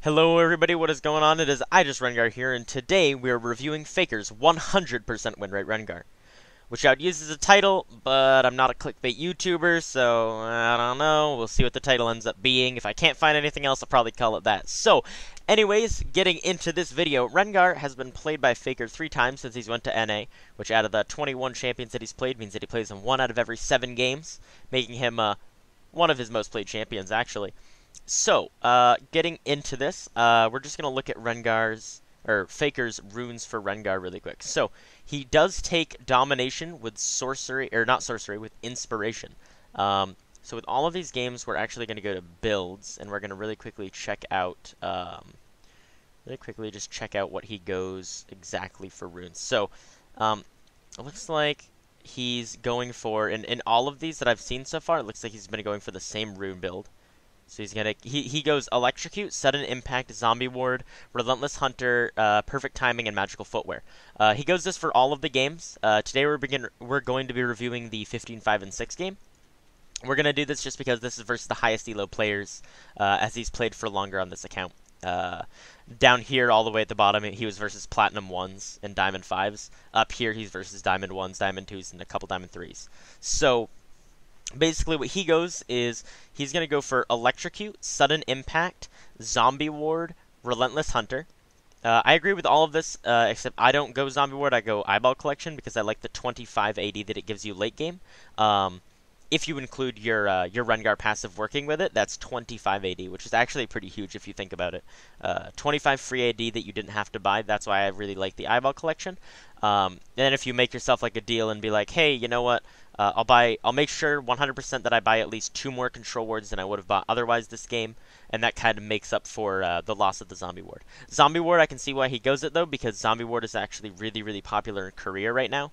Hello everybody, what is going on? It is iJustRengar here, and today we are reviewing Fakers 100% win rate Rengar, which I would use as a title, but I'm not a clickbait YouTuber, so I don't know. We'll see what the title ends up being. If I can't find anything else, I'll probably call it that. So, anyways, getting into this video, Rengar has been played by Faker 3 times since he's went to NA, which out of the 21 champions that he's played means that he plays in 1 out of every 7 games, making him one of his most played champions, actually. So, getting into this, we're just going to look at Faker's runes for Rengar really quick. So, he does take Domination with Sorcery, or not Sorcery, with Inspiration. So with all of these games, we're actually going to go to Builds, and we're going to really quickly check out, just check out what he goes exactly for runes. So, it looks like he's going for, in all of these that I've seen so far, it looks like he's been going for the same rune build. So he goes Electrocute, Sudden Impact, Zombie Ward, Relentless Hunter, Perfect Timing, and Magical Footwear. He goes this for all of the games. Today we're going to be reviewing the 15, 5, and 6 game. We're going to do this just because this is versus the highest elo players, as he's played for longer on this account. Down here, all the way at the bottom, he was versus Platinum 1s and Diamond 5s. Up here, he's versus Diamond 1s, Diamond 2s, and a couple Diamond 3s. So basically, what he goes is he's going to go for Electrocute, Sudden Impact, Zombie Ward, Relentless Hunter. I agree with all of this, except I don't go Zombie Ward, I go Eyeball Collection because I like the 25 AD that it gives you late game. If you include your Rengar passive working with it, that's 25 AD, which is actually pretty huge if you think about it. 25 free AD that you didn't have to buy, that's why I really like the Eyeball Collection. And then if you make yourself like a deal and be like, hey, you know what, I'll make sure 100% that I buy at least 2 more Control Wards than I would have bought otherwise this game, and that kind of makes up for the loss of the Zombie Ward. Zombie Ward, I can see why he goes it though, because Zombie Ward is actually really, really popular in Korea right now.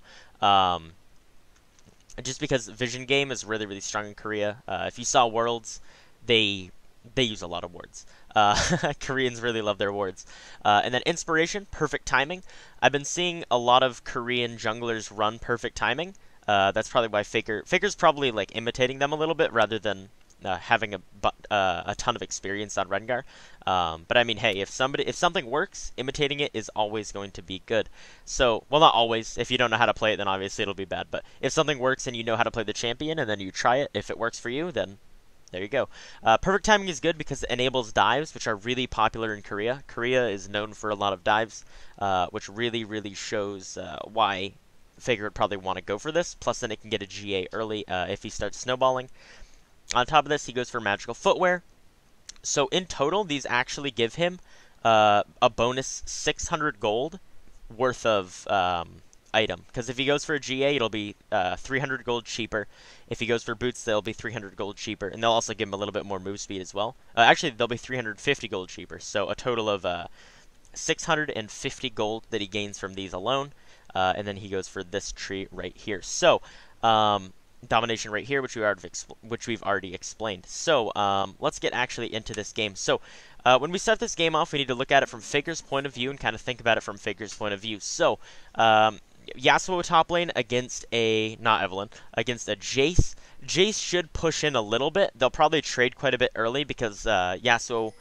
Just because Vision Game is really, really strong in Korea. If you saw Worlds, they use a lot of wards. Koreans really love their wards. And then Inspiration, Perfect Timing. I've been seeing a lot of Korean junglers run Perfect Timing. That's probably why Faker's probably like imitating them a little bit rather than having a ton of experience on Rengar. But I mean, hey, if something works, imitating it is always going to be good. So, well, not always. If you don't know how to play it, then obviously it'll be bad. But if something works and you know how to play the champion, and then you try it, if it works for you, then there you go. Perfect Timing is good because it enables dives, which are really popular in Korea. Korea is known for a lot of dives, which really, really shows why Faker would probably want to go for this. Plus, then it can get a GA early if he starts snowballing. On top of this, he goes for Magical Footwear. So in total, these actually give him a bonus 600 gold worth of item. Because if he goes for a GA, it'll be 300 gold cheaper. If he goes for boots, they'll be 300 gold cheaper. And they'll also give him a little bit more move speed as well. Actually, they'll be 350 gold cheaper. So a total of 650 gold that he gains from these alone. And then he goes for this tree right here. So, Domination right here, which we've already explained. So, let's get actually into this game. So, when we start this game off, we need to look at it from Faker's point of view and kind of think about it from Faker's point of view. So, Yasuo top lane against against a Jace. Jace should push in a little bit. They'll probably trade quite a bit early because Yasuo,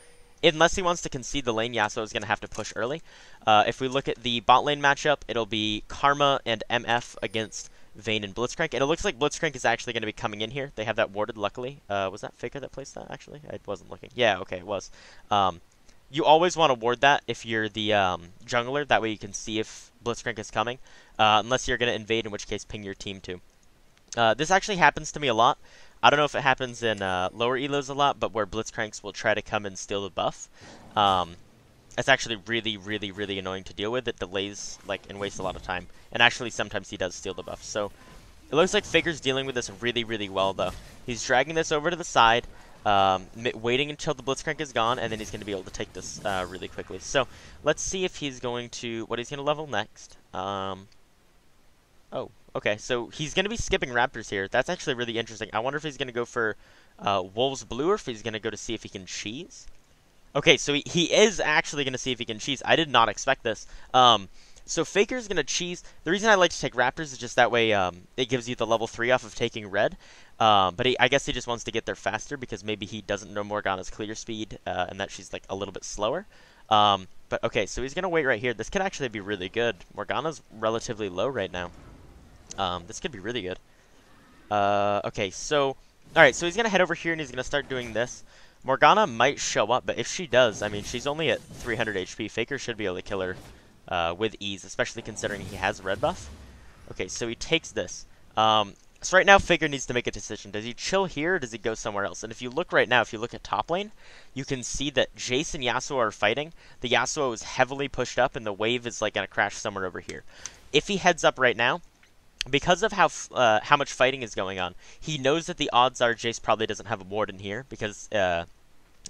unless he wants to concede the lane, Yasuo is going to have to push early. If we look at the bot lane matchup, it'll be Karma and MF against Vayne and Blitzcrank. And it looks like Blitzcrank is actually going to be coming in here. They have that warded, luckily. Was that Faker that placed that, actually? I wasn't looking. Yeah, okay, it was. You always want to ward that if you're the jungler. That way you can see if Blitzcrank is coming. Unless you're going to invade, in which case ping your team too. This actually happens to me a lot. I don't know if it happens in lower elos a lot, but where Blitzcranks will try to come and steal the buff. It's actually really, really, really annoying to deal with. It delays and wastes a lot of time. And actually, sometimes he does steal the buff. So, it looks like Faker's dealing with this really, really well, though. He's dragging this over to the side, waiting until the Blitzcrank is gone, and then he's going to be able to take this really quickly. So, let's see if he's going to, what he's going to level next. Oh, okay, so he's going to be skipping Raptors here. That's actually really interesting. I wonder if he's going to go for Wolves Blue, or if he's going to go to see if he can cheese. Okay, so he is actually going to see if he can cheese. I did not expect this. So Faker's going to cheese. The reason I like to take Raptors is just that way it gives you the level 3 off of taking red. But I guess he just wants to get there faster because maybe he doesn't know Morgana's clear speed and that she's like a little bit slower. But okay, so he's gonna wait right here. This could actually be really good. Morgana's relatively low right now. This could be really good. Okay, so alright, so he's gonna head over here and he's gonna start doing this. Morgana might show up, but if she does, I mean, she's only at 300 HP. Faker should be able to kill her with ease, especially considering he has red buff. Okay, so he takes this. So right now, Faker needs to make a decision. Does he chill here, or does he go somewhere else? And if you look right now, if you look at top lane, you can see that Jace and Yasuo are fighting. The Yasuo is heavily pushed up, and the wave is like going to crash somewhere over here. If he heads up right now, because of how much fighting is going on, he knows that the odds are Jace probably doesn't have a ward in here, because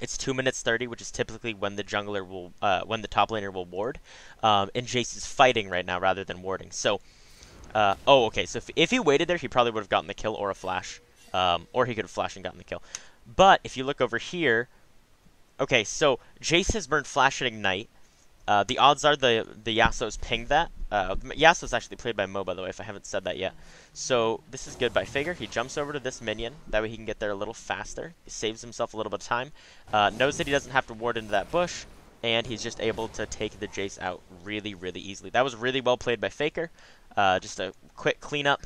it's 2 minutes 30, which is typically when the jungler will, when the top laner will ward, and Jace is fighting right now rather than warding. So. Oh, okay, so if he waited there, he probably would have gotten the kill or a flash. Or he could have flashed and gotten the kill. But if you look over here, okay, so Jace has burned Flash and Ignite. The odds are the Yasuo's pinged that. Yasuo's actually played by Mo, by the way, if I haven't said that yet. So this is good by Faker. He jumps over to this minion. That way he can get there a little faster. He saves himself a little bit of time. Knows that he doesn't have to ward into that bush. And he's just able to take the Jace out really, really easily. That was really well played by Faker. Just a quick cleanup.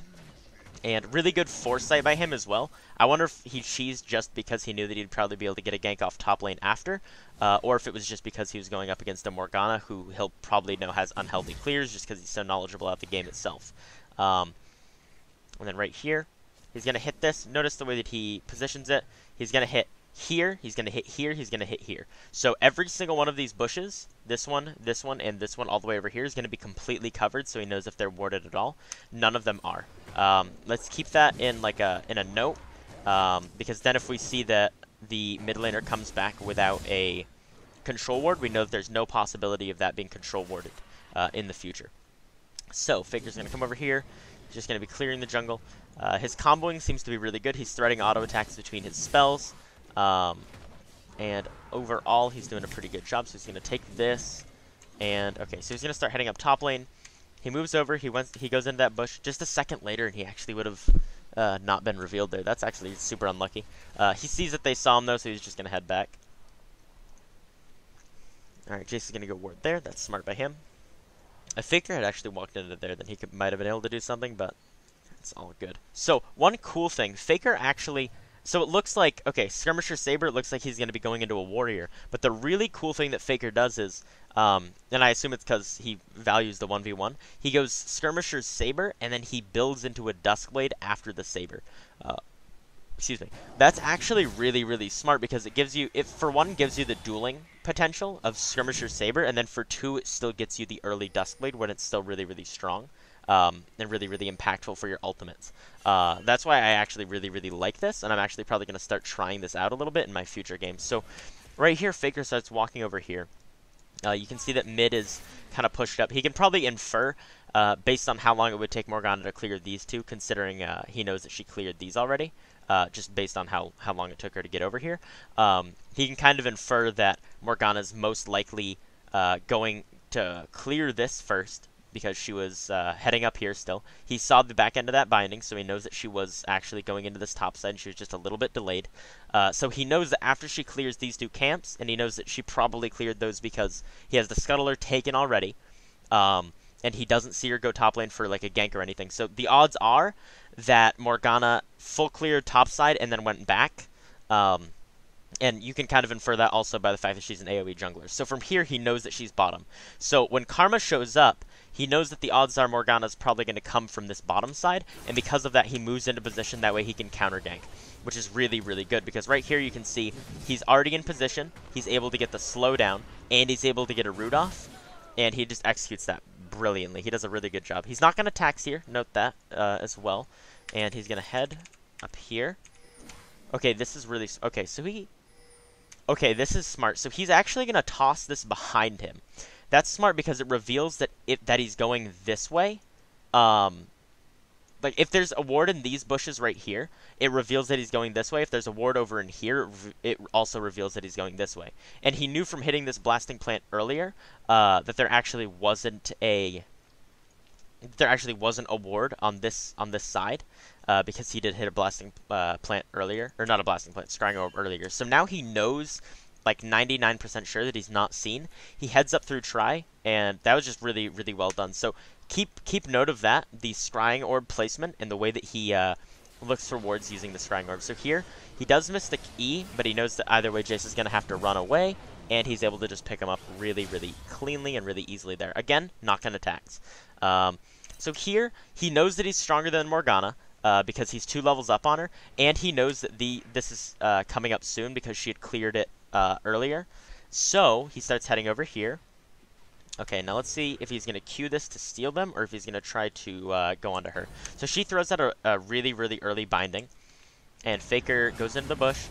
And really good foresight by him as well. I wonder if he cheesed just because he knew that he'd probably be able to get a gank off top lane after. Or if it was just because he was going up against a Morgana who he'll probably know has unhealthy clears just because he's so knowledgeable about the game itself. And then right here, he's going to hit this. Notice the way that he positions it. He's going to hit here, he's going to hit here, he's going to hit here. So every single one of these bushes, this one, and this one all the way over here is going to be completely covered so he knows if they're warded at all. None of them are. Let's keep that in like in a note, because then if we see that the mid laner comes back without a control ward, we know that there's no possibility of that being control warded in the future. So Faker's going to come over here. He's just going to be clearing the jungle. His comboing seems to be really good. He's threading auto attacks between his spells. And overall, he's doing a pretty good job. So he's going to take this, and okay, so he's going to start heading up top lane. He moves over. He goes into that bush. Just a second later, and he actually would have not been revealed there. That's actually super unlucky. He sees that they saw him though, so he's just going to head back. All right, Jace is going to go ward there. That's smart by him. If Faker had actually walked into there, then he might have been able to do something, but it's all good. So one cool thing, Faker actually. So it looks like, okay, Skirmisher Saber, it looks like he's going to be going into a Warrior. But the really cool thing that Faker does is, and I assume it's because he values the 1v1, he goes Skirmisher Saber, and then he builds into a Duskblade after the Saber. Excuse me. That's actually really, really smart because it gives you, for one, gives you the dueling potential of Skirmisher Saber, and then for two, it still gets you the early Duskblade when it's still really, really strong. And really, really impactful for your ultimates. That's why I actually really, really like this, and I'm actually probably going to start trying this out a little bit in my future games. So, right here, Faker starts walking over here. You can see that mid is kind of pushed up. He can probably infer, based on how long it would take Morgana to clear these two, considering he knows that she cleared these already, just based on how long it took her to get over here. He can kind of infer that Morgana's most likely going to clear this first, because she was heading up here still. He saw the back end of that binding, so he knows that she was actually going into this top side, and she was just a little bit delayed. So he knows that after she clears these two camps, and he knows that she probably cleared those because he has the Scuttler taken already, and he doesn't see her go top lane for like a gank or anything. So the odds are that Morgana full cleared top side and then went back. And you can kind of infer that also by the fact that she's an AoE jungler. So from here, he knows that she's bottom. So when Karma shows up, he knows that the odds are Morgana's probably going to come from this bottom side, and because of that, he moves into position. That way he can counter gank, which is really, really good, because right here you can see he's already in position, he's able to get the slowdown, and he's able to get a root off, and he just executes that brilliantly. He does a really good job. He's not going to tax here, note that as well, and he's going to head up here. Okay, this is really... Okay, so he... Okay, this is smart. So he's actually going to toss this behind him. That's smart because it reveals that he's going this way. Like, if there's a ward in these bushes right here, it reveals that he's going this way. If there's a ward over in here, it also reveals that he's going this way. And he knew from hitting this blasting plant earlier that there actually wasn't a ward on this side. because he did hit a blasting plant earlier, or not a blasting plant, scrying orb earlier. So now he knows, like 99% sure that he's not seen. He heads up through try, and that was just really, really well done. So keep note of that, the scrying orb placement and the way that he looks for wards using the scrying orb. So here, he does miss the E, but he knows that either way Jace is going to have to run away, and he's able to just pick him up really, really cleanly and really easily there. Again, knock-on attacks. So here, he knows that he's stronger than Morgana, because he's 2 levels up on her, and he knows that this is coming up soon because she had cleared it earlier. So he starts heading over here. Okay, now let's see if he's going to Q this to steal them, or if he's going to try to go onto her. So she throws out a really, really early binding, and Faker goes into the bush,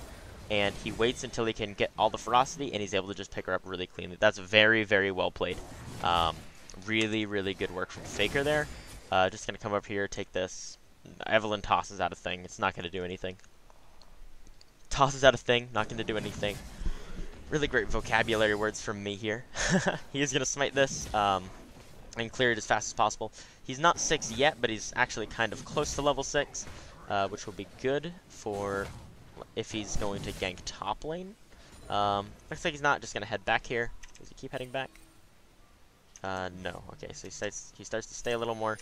and he waits until he can get all the ferocity, and he's able to just pick her up really cleanly. That's very, very well played. Really, really good work from Faker there. Just going to come up here, take this. Evelyn tosses out a thing. It's not going to do anything. Tosses out a thing, not going to do anything. Really great vocabulary words from me here. He is going to smite this and clear it as fast as possible. He's not 6 yet, but he's actually kind of close to level 6, which will be good for if he's going to gank top lane. Looks like he's not. Just going to head back here. Does he keep heading back? No. Okay, so he starts to stay a little more.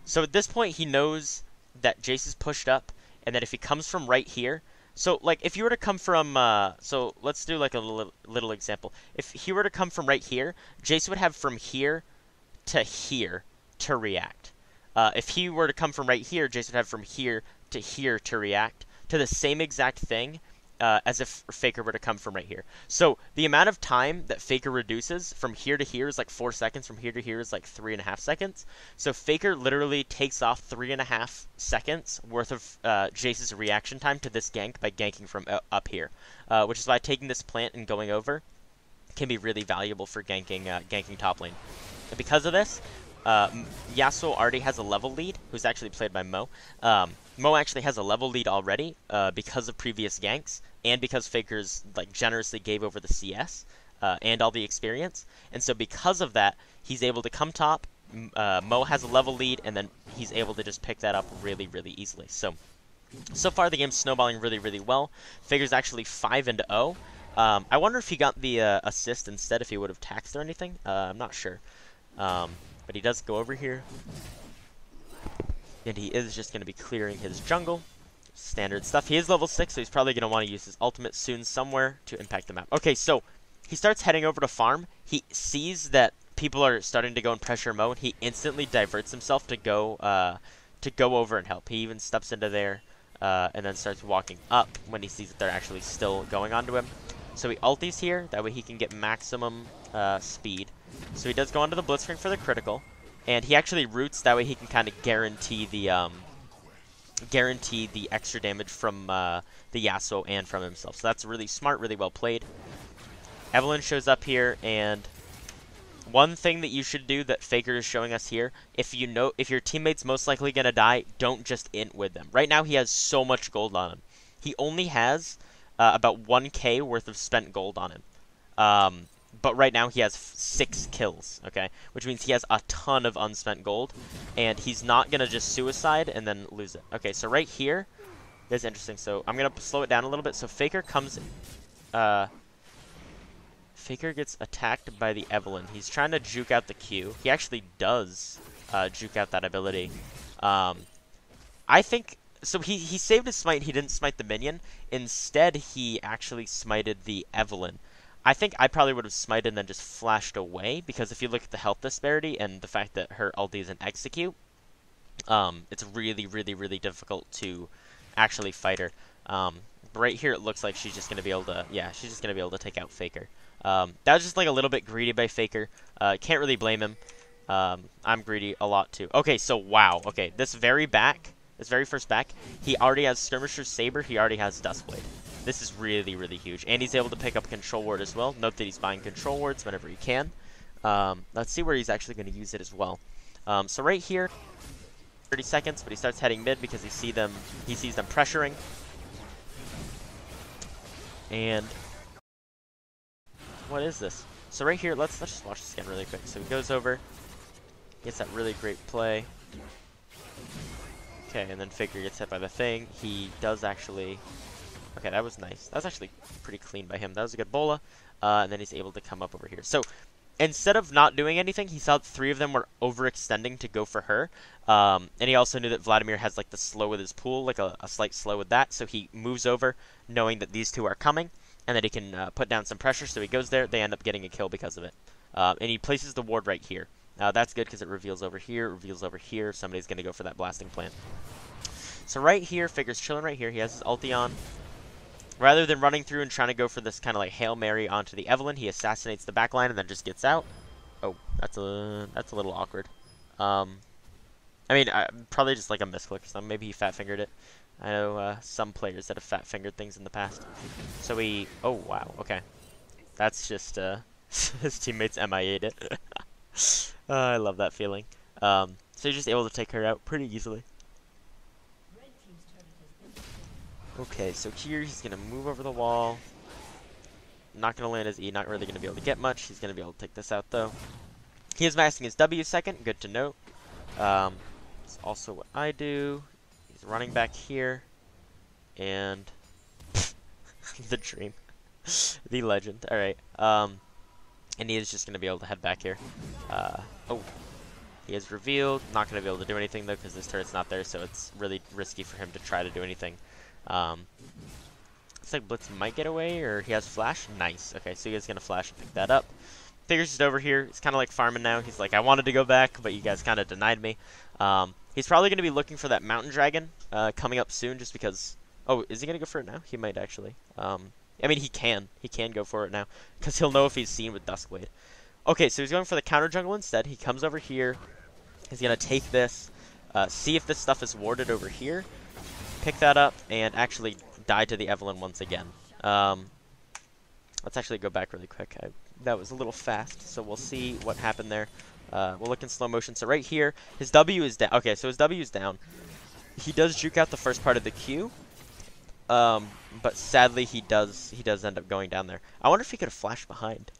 So at this point, he knows that Jace is pushed up, and that if he comes from right here, so, like, if you were to come from, so let's do, like, a little example. If he were to come from right here, Jace would have from here to react. If he were to come from right here, Jace would have from here to react to the same exact thing as if Faker were to come from right here. So, the amount of time that Faker reduces from here to here is like 4 seconds, from here to here is like 3.5 seconds. So, Faker literally takes off 3.5 seconds worth of Jace's reaction time to this gank by ganking from up here. Which is why taking this plant and going over can be really valuable for ganking top lane. And because of this, Yasuo already has a level lead, who's actually played by Mo. Mo actually has a level lead already because of previous ganks, and because Fakers like generously gave over the CS and all the experience. And so because of that, he's able to come top. Mo has a level lead, and then he's able to just pick that up really, really easily. So far the game's snowballing really, really well. Fakers actually 5-0. I wonder if he got the assist instead, if he would have taxed or anything. I'm not sure. But he does go over here, and he is just going to be clearing his jungle. Standard stuff. He is level 6, so he's probably going to want to use his ultimate soon somewhere to impact the map. Okay, so he starts heading over to farm. He sees that people are starting to go and pressure Mo, and he instantly diverts himself to go over and help. He even steps into there and then starts walking up when he sees that they're actually still going onto him. So he ultis here. That way he can get maximum speed. So he does go onto the Blitzcrank for the critical, and he actually roots. That way he can kind of guarantee the extra damage from the Yasuo and from himself. So that's really smart, really well played. Evelyn shows up here, and one thing that you should do that Faker is showing us here, if your teammate's most likely gonna die, don't just int with them. Right now he has so much gold on him. He only has about 1k worth of spent gold on him. But right now he has 6 kills, okay? Which means he has a ton of unspent gold, and he's not going to just suicide and then lose it. Okay, so right here, that's interesting. So I'm going to slow it down a little bit. So Faker comes, Faker gets attacked by the Evelyn. He's trying to juke out the Q. He actually does juke out that ability. I think, so he saved his smite. He didn't smite the minion. Instead, he actually smited the Evelyn. I think I probably would have smited and then just flashed away, because if you look at the health disparity and the fact that her ulti is an execute, it's really, really, really difficult to actually fight her. But right here it looks like she's just going to be able to, yeah, she's just going to be able to take out Faker. That was just like a little bit greedy by Faker. Can't really blame him. I'm greedy a lot too. Okay, so wow. Okay, this very first back, he already has Skirmisher's Saber, he already has Duskblade. This is really, really huge. And he's able to pick up Control Ward as well. Note that he's buying Control Wards whenever he can. Let's see where he's actually going to use it as well. So right here, 30 seconds, but he starts heading mid because he sees them pressuring. And what is this? So right here, let's just watch this again really quick. So he goes over, gets that really great play. Okay, and then Faker gets hit by the thing. He does actually... Okay, that was nice. That was actually pretty clean by him. That was a good bola. And then he's able to come up over here. So, instead of not doing anything, he saw that 3 of them were overextending to go for her. And he also knew that Vladimir has, like, the slow with his pool, like a slight slow with that. So he moves over, knowing that these 2 are coming, and that he can put down some pressure. So he goes there. They end up getting a kill because of it. And he places the ward right here. That's good because it reveals over here, reveals over here. Somebody's going to go for that blasting plant. So right here, Faker's chilling right here. He has his ulti on. Rather than running through and trying to go for this kind of like Hail Mary onto the Evelynn, he assassinates the backline and then just gets out. Oh, that's a little awkward. I mean, probably just like a misclick. So maybe he fat-fingered it. I know some players that have fat-fingered things in the past. So he... Oh, wow. Okay. That's just... his teammates MIA'd it. I love that feeling. So he's just able to take her out pretty easily. Okay, so here he's going to move over the wall. Not going to land his E, not really going to be able to get much. He's going to be able to take this out, though. He is maxing his W second, good to note. It's also what I do. He's running back here. And... the dream. The legend. Alright, and he is just going to be able to head back here. Oh. He is revealed. Not going to be able to do anything, though, because this turret's not there, so it's really risky for him to try to do anything. Looks like Blitz might get away, or he has flash. Nice. Okay, so he is going to flash and pick that up. Faker's just over here. He's kind of like farming now. He's like, I wanted to go back, but you guys kind of denied me. He's probably going to be looking for that Mountain Dragon coming up soon, just because... Oh, is he going to go for it now? He might, actually. I mean, he can. He can go for it now, because he'll know if he's seen with Duskblade. Okay, so he's going for the counter jungle instead. He comes over here. He's going to take this, see if this stuff is warded over here, pick that up, and actually die to the Evelynn once again. Let's actually go back really quick. That was a little fast, so we'll see what happened there. We'll look in slow motion. So right here, his W is down. Okay, so his W is down. He does juke out the first part of the Q, but sadly he does end up going down there. I wonder if he could have flashed behind.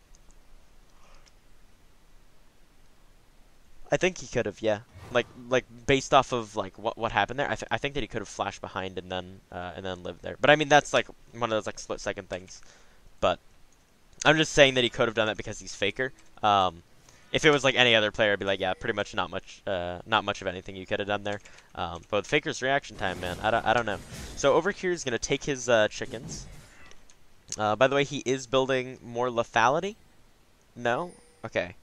I think he could have, yeah. Like based off of like what happened there, I think that he could have flashed behind and then lived there. But I mean that's like one of those like split-second things. But I'm just saying that he could have done that because he's Faker. If it was like any other player, I'd be like, yeah, pretty much not much of anything you could have done there. But with Faker's reaction time, man, I don't know. So over here he's gonna take his chickens. By the way, he is building more lethality. No, okay.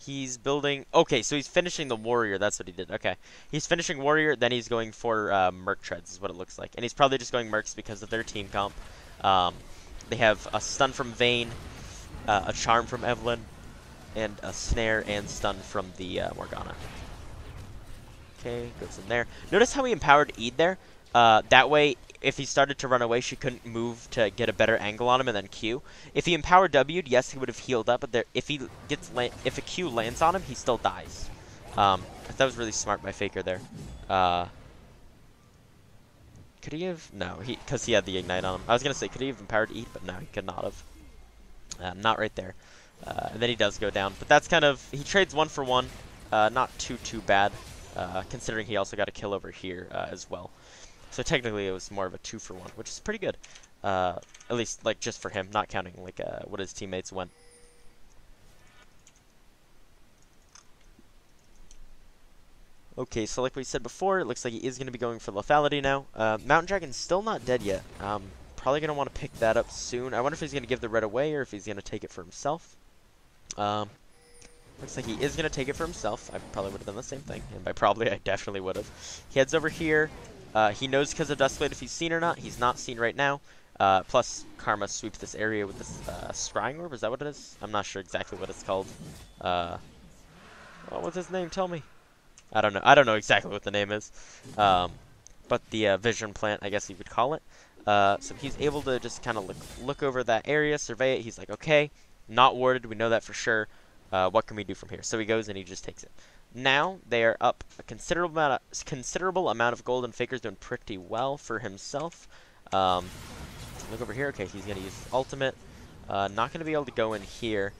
He's building... Okay, so he's finishing the Warrior. That's what he did. Okay. He's finishing Warrior, then he's going for Merc Treads, is what it looks like. And he's probably just going Mercs because of their team comp. They have a Stun from Vayne, a Charm from Evelynn, and a Snare and Stun from the Morgana. Okay, goes in there. Notice how he empowered Eid there? That way, if he started to run away, she couldn't move to get a better angle on him and then Q. If he empowered W'd, yes, he would have healed up, but if a Q lands on him, he still dies. That was really smart by Faker there. Could he have? No, because he had the Ignite on him. I was going to say, could he have empowered Eid, but no, he could not have. Not right there. And then he does go down. But that's kind of... He trades 1 for 1. Not too bad, considering he also got a kill over here as well. So technically it was more of a 2 for 1, which is pretty good. At least like just for him, not counting like what his teammates went. Okay, so like we said before, it looks like he is going to be going for lethality now. Mountain Dragon's still not dead yet. Probably going to want to pick that up soon. I wonder if he's going to give the red away or if he's going to take it for himself. Looks like he is going to take it for himself. I probably would have done the same thing. And by probably, I definitely would have. He heads over here. He knows because of Duskblade if he's seen or not. He's not seen right now. Plus, Karma sweeps this area with this Scrying Orb. Is that what it is? I'm not sure exactly what it's called. What's his name? Tell me. I don't know. I don't know exactly what the name is. But the Vision Plant, I guess you could call it. So he's able to just kind of look over that area, survey it. He's like, okay, not warded. We know that for sure. What can we do from here? So he goes and he just takes it. Now they are up a considerable amount of gold, and Faker's doing pretty well for himself. Look over here. Okay, he's gonna use his ultimate. Not gonna be able to go in here.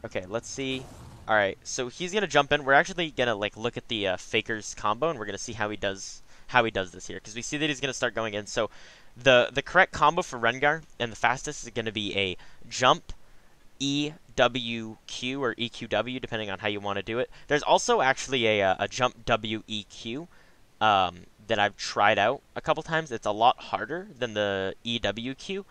Okay, let's see. All right, so he's gonna jump in. We're actually gonna like look at the Faker's combo, and we're gonna see how he does how he does this here, because we see that he's going to start going in. So the correct combo for Rengar and the fastest is going to be a jump EWQ or EQW, depending on how you want to do it. There's also actually a jump WEQ that I've tried out a couple times. It's a lot harder than the EWQ,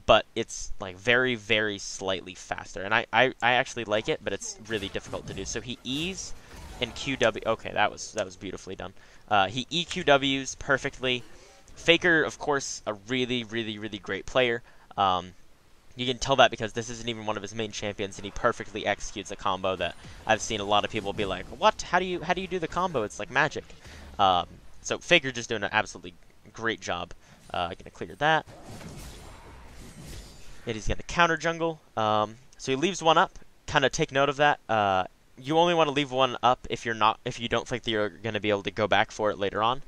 but it's like very, very slightly faster. And I actually like it, but it's really difficult to do. So he E's and QW. Okay, that was beautifully done. He EQWs perfectly. Faker, of course, a really, really, really great player. You can tell that because this isn't even one of his main champions, and he perfectly executes a combo that I've seen a lot of people be like, "What? How do you do the combo? It's like magic." So Faker just doing an absolutely great job. Gonna clear that. And he's gonna counter jungle. So he leaves one up. Kind of take note of that. You only want to leave one up if you don't think that you're gonna be able to go back for it later on.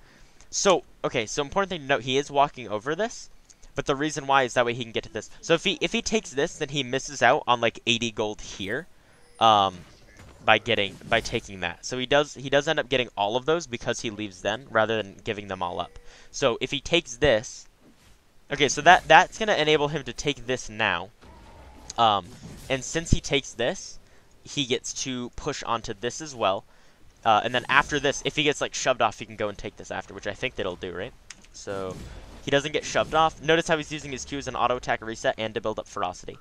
So okay, so important thing to note: he is walking over this. But the reason why is that way he can get to this. So if he takes this, then he misses out on like 80 gold here, by taking that. So he does end up getting all of those because he leaves then rather than giving them all up. So if he takes this, okay, so that's gonna enable him to take this now. And since he takes this, he gets to push onto this as well. And then after this, if he gets like shoved off, he can go and take this after, which I think that it'll do, right? So he doesn't get shoved off. Notice how he's using his Q as an auto attack reset and to build up ferocity.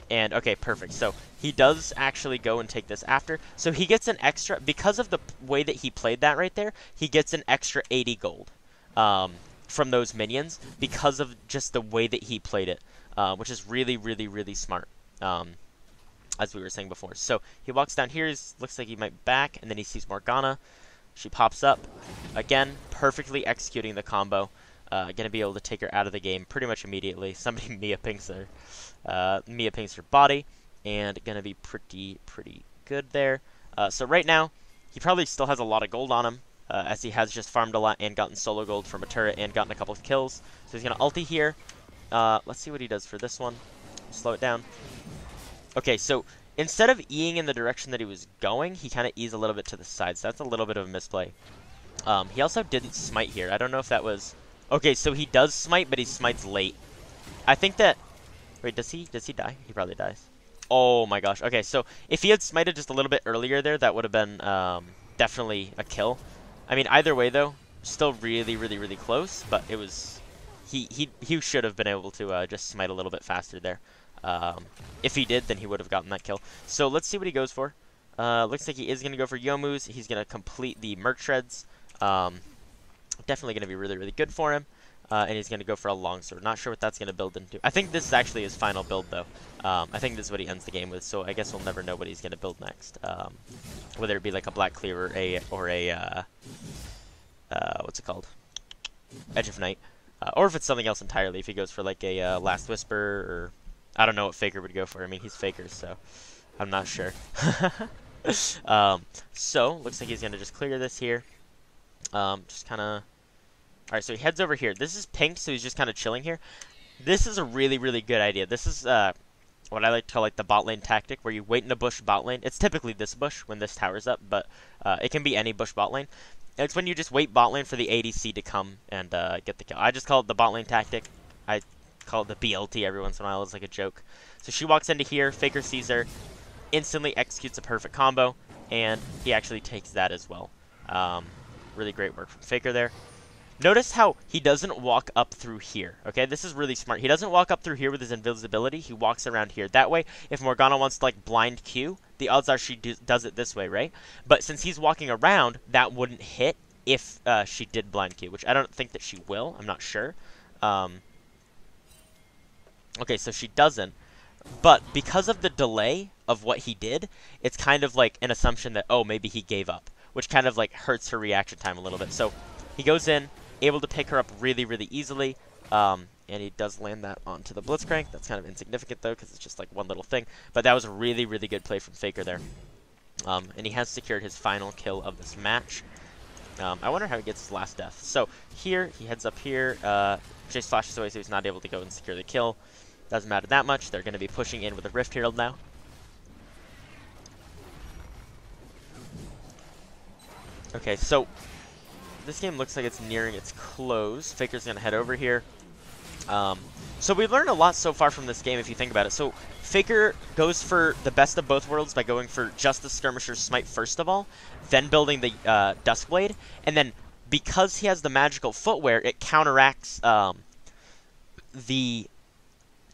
And okay, perfect. So he does actually go and take this after. So he gets an extra, because of the way that he played that right there, he gets an extra 80 gold from those minions because of just the way that he played it, which is really, really, really smart, as we were saying before. So he walks down here, looks like he might back, and then he sees Morgana. She pops up. Again, perfectly executing the combo. Gonna be able to take her out of the game pretty much immediately. Somebody Mia pinks her body, and gonna be pretty good there. So right now, he probably still has a lot of gold on him, as he has just farmed a lot and gotten solo gold from a turret and gotten a couple of kills. So he's gonna ulti here. Let's see what he does for this one. Slow it down. Okay, so instead of Eing in the direction that he was going, he kind of E's a little bit to the side. So that's a little bit of a misplay. He also didn't smite here. I don't know if that was... Okay, so he does smite, but he smites late. I think that... Wait, does he die? He probably dies. Oh my gosh. Okay, so if he had smited just a little bit earlier there, that would have been definitely a kill. I mean, either way, though, still really, really, really close, but it was... He should have been able to just smite a little bit faster there. If he did, then he would have gotten that kill. So let's see what he goes for. Looks like he is going to go for Youmuu's. He's going to complete the Merc Shreds. Definitely going to be really, really good for him. And he's going to go for a longsword. Not sure what that's going to build into. I think this is actually his final build, though. I think this is what he ends the game with, so I guess we'll never know what he's going to build next. Whether it be like a Black Cleaver or a what's it called? Edge of Night. Or if it's something else entirely. If he goes for like a Last Whisper, or... I don't know what Faker would go for. I mean, he's Faker, so I'm not sure. So, looks like he's going to just clear this here. Just kind of... Alright, so he heads over here. This is pink, so he's just kind of chilling here. This is a really, really good idea. This is what I like to call like the bot lane tactic, where you wait in a bush bot lane. It's typically this bush when this tower's up, but it can be any bush bot lane. And it's when you just wait bot lane for the ADC to come and get the kill. I just call it the bot lane tactic. I call it the BLT every once in a while. It's like a joke. So she walks into here. Faker sees her, instantly executes a perfect combo, and he actually takes that as well. Really great work from Faker there. Notice how he doesn't walk up through here, okay? This is really smart. He doesn't walk up through here with his invisibility. He walks around here. That way, if Morgana wants to, like, blind Q, the odds are she does it this way, right? But since he's walking around, that wouldn't hit if she did blind Q, which I don't think that she will. I'm not sure. Okay, so she doesn't. But because of the delay of what he did, it's kind of like an assumption that, oh, maybe he gave up, which kind of, like, hurts her reaction time a little bit. So he goes in, able to pick her up really, really easily, and he does land that onto the Blitzcrank. That's kind of insignificant, though, because it's just like one little thing. But that was a really, really good play from Faker there. And he has secured his final kill of this match. I wonder how he gets his last death. So here, he heads up here. Jace flashes away, so he's not able to go and secure the kill. Doesn't matter that much. They're going to be pushing in with a Rift Herald now. Okay, so this game looks like it's nearing its close. Faker's gonna head over here. So we've learned a lot so far from this game if you think about it. So Faker goes for the best of both worlds by going for just the Skirmisher's Smite first of all, then building the Duskblade, and then because he has the magical footwear, it counteracts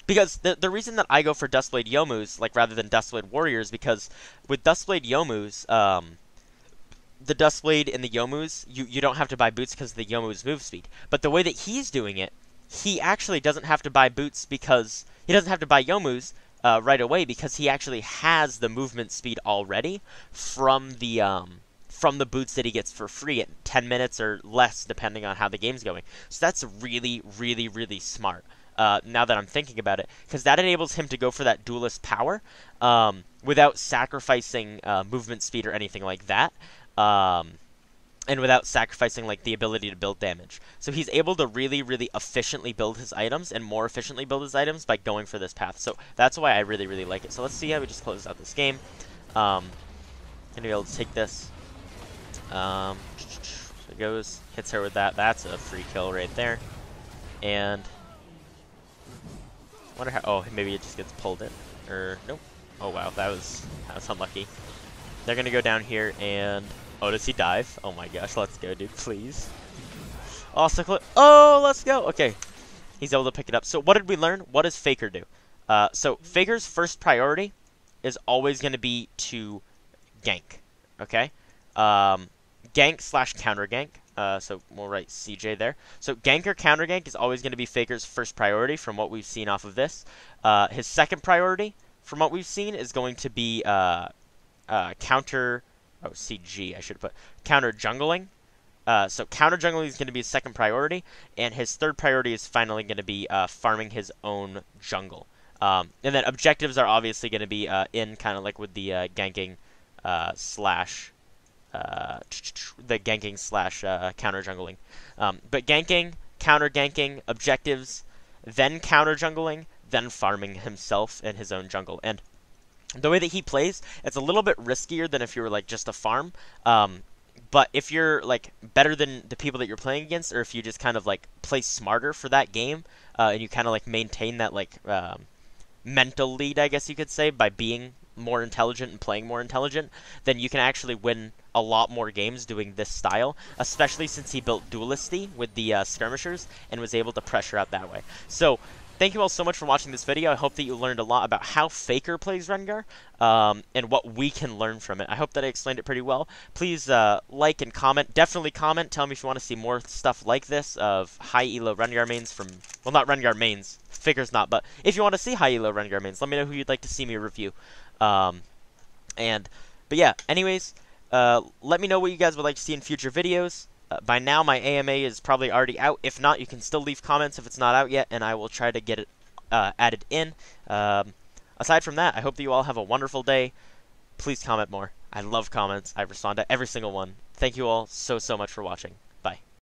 because the reason that I go for Duskblade Youmu's like rather than Duskblade Warriors, because with Duskblade Youmu's, the Duskblade and the Youmu's, you don't have to buy boots because of the Youmu's move speed. But the way that he's doing it, he actually doesn't have to buy boots because he doesn't have to buy Youmu's right away because he actually has the movement speed already from the boots that he gets for free at 10 minutes or less depending on how the game's going. So that's really, really, really smart. Now that I'm thinking about it, because that enables him to go for that duelist power without sacrificing movement speed or anything like that, and without sacrificing like the ability to build damage. So he's able to really, really efficiently build his items and more efficiently build his items by going for this path. So that's why I really, really like it. So let's see how we just close out this game. Gonna be able to take this. So it goes, hits her with that. That's a free kill right there. And wonder how. Oh, maybe it just gets pulled in, or nope. Oh wow, that was unlucky. They're gonna go down here and oh, does he dive? Oh my gosh, let's go, dude, please. Also, oh, let's go. Okay, he's able to pick it up. So what did we learn? What does Faker do? So Faker's first priority is always gonna be to gank. Okay, gank / counter gank. So we'll write CJ there. So gank or counter gank is always going to be Faker's first priority from what we've seen off of this. His second priority from what we've seen is going to be counter. Oh, CG. I should put counter jungling. So counter jungling is going to be his second priority, and his third priority is finally going to be farming his own jungle. And then objectives are obviously going to be in kind of like with the ganking / counter jungling. But ganking, counter ganking, objectives, then counter jungling, then farming himself in his own jungle. And the way that he plays, it's a little bit riskier than if you were like just a farm. But if you're like better than the people that you're playing against, or if you just kind of like play smarter for that game, and you kind of like maintain that like mental lead, I guess you could say, by being more intelligent and playing more intelligent, then you can actually win a lot more games doing this style, especially since he built Duelisty with the skirmishers and was able to pressure out that way. So thank you all so much for watching this video. I hope that you learned a lot about how Faker plays Rengar, and what we can learn from it. I hope that I explained it pretty well. Please like and comment. Definitely comment. Tell me if you want to see more stuff like this of high elo Rengar mains from, well, not Rengar mains, Faker's not, but if you want to see high elo Rengar mains, let me know who you'd like to see me review. But yeah, anyways, let me know what you guys would like to see in future videos. By now, my AMA is probably already out. If not, you can still leave comments if it's not out yet, and I will try to get it added in. Aside from that, I hope that you all have a wonderful day. Please comment more. I love comments. I respond to every single one. Thank you all so much for watching.